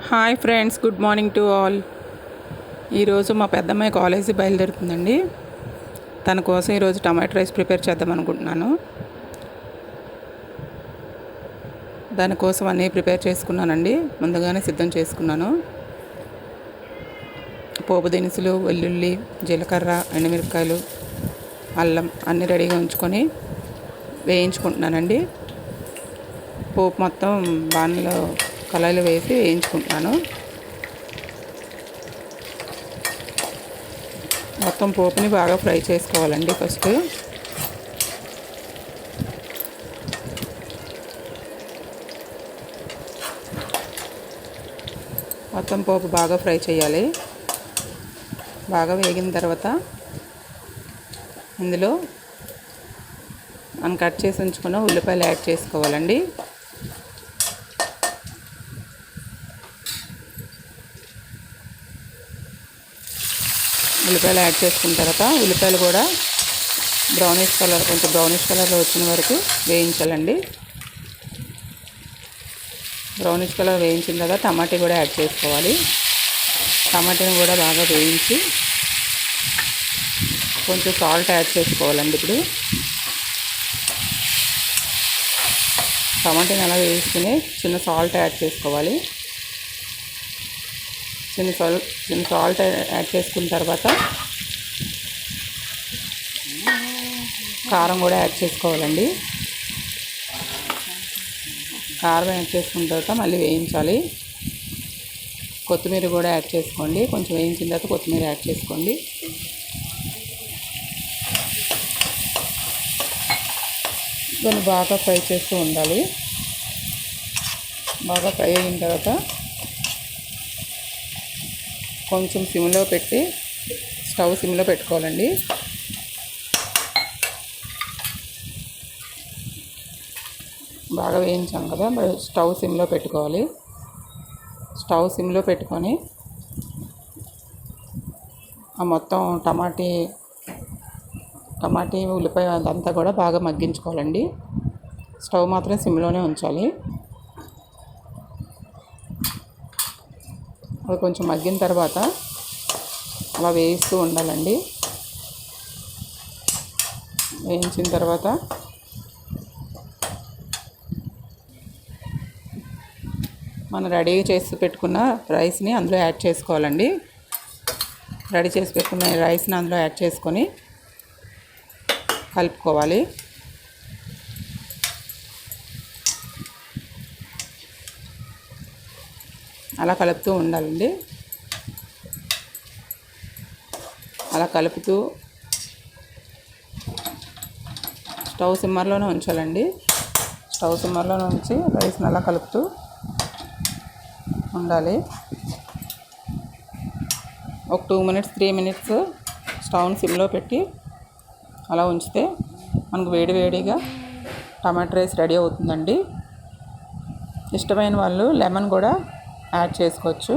Hi friends, good morning to all. ఈరోజు మా పెద్దమ్మాయి కాలేజీ బయలుదేరుతుందండి. తన కోసం ఈరోజు టమాటో రైస్ ప్రిపేర్ చేద్దాం అనుకుంటున్నాను. దానికోసం అన్నీ ప్రిపేర్ చేసుకున్నానండి, ముందుగానే సిద్ధం చేసుకున్నాను. పోపు దినుసులు, వెల్లుల్లి, జీలకర్ర, ఎండుమిరపకాయలు, అల్లం అన్నీ రెడీగా ఉంచుకొని వేయించుకుంటున్నానండి. పోపు మొత్తం బాణలో కళాయిలో వేసి వేయించుకుంటున్నాను. మొత్తం పోపుని బాగా ఫ్రై చేసుకోవాలండి. ఫస్ట్ మొత్తం పోపు బాగా ఫ్రై చేయాలి. బాగా వేగిన తర్వాత ఇందులో మనం కట్ చేసి ఉంచుకున్న ఉల్లిపాయలు యాడ్ చేసుకోవాలండి. ఉల్లిపాయలు యాడ్ చేసుకున్న తర్వాత ఉల్లిపాయలు కూడా కొంచెం బ్రౌనిష్ కలర్లో వచ్చిన వరకు వేయించాలండి. బ్రౌనిష్ కలర్ వేయించిన తర్వాత టమాటా కూడా యాడ్ చేసుకోవాలి. టమాటాని కూడా బాగా వేయించి కొంచెం సాల్ట్ యాడ్ చేసుకోవాలండి. ఇప్పుడు టమాటాని అలా వేసుకుని చిన్న సాల్ట్ యాడ్ చేసుకోవాలి. చిన్న సాల్ట్ యాడ్ చేసుకున్న తర్వాత కారం కూడా యాడ్ చేసుకోవాలండి. కారం యాడ్ చేసుకున్న తర్వాత మళ్ళీ వేయించాలి. కొత్తిమీర కూడా యాడ్ చేసుకోండి. కొంచెం వేయించిన తర్వాత కొత్తిమీర యాడ్ చేసుకోండి. దాన్ని బాగా ఫ్రై చేస్తూ ఉండాలి. బాగా ఫ్రై అయిన తర్వాత కొంచెం సిమ్లో పెట్టి స్టవ్ సిమ్లో పెట్టుకోవాలండి. బాగా వేయించాం కదా, మరి స్టవ్ సిమ్లో పెట్టుకోవాలి. స్టవ్ సిమ్లో పెట్టుకొని ఆ మొత్తం టమాటీ ఉల్లిపాయ అదంతా కూడా బాగా మగ్గించుకోవాలండి. స్టవ్ మాత్రం సిమ్లోనే ఉంచాలి. అది కొంచెం మగ్గిన తర్వాత అలా వేయిస్తూ ఉండాలండి. వేయించిన తర్వాత మనం రెడీ చేసి పెట్టుకున్న రైస్ని అందులో యాడ్ చేసుకోవాలండి. రెడీ చేసి పెట్టుకున్న రైస్ని అందులో యాడ్ చేసుకొని కలుపుకోవాలి. అలా కలుపుతూ ఉండాలండి. అలా కలుపుతూ స్టవ్ సిమ్మర్లోనే ఉంచాలండి. స్టవ్ సిమ్మర్లోనే ఉంచి రైస్ని అలా కలుపుతూ ఉండాలి. ఒక 2 minutes 3 minutes స్టవ్ని సిమ్లో పెట్టి అలా ఉంచితే మనకు వేడిగా టమాటో రైస్ రెడీ అవుతుందండి. ఇష్టమైన వాళ్ళు లెమన్ కూడా యాడ్ చేసుకోవచ్చు.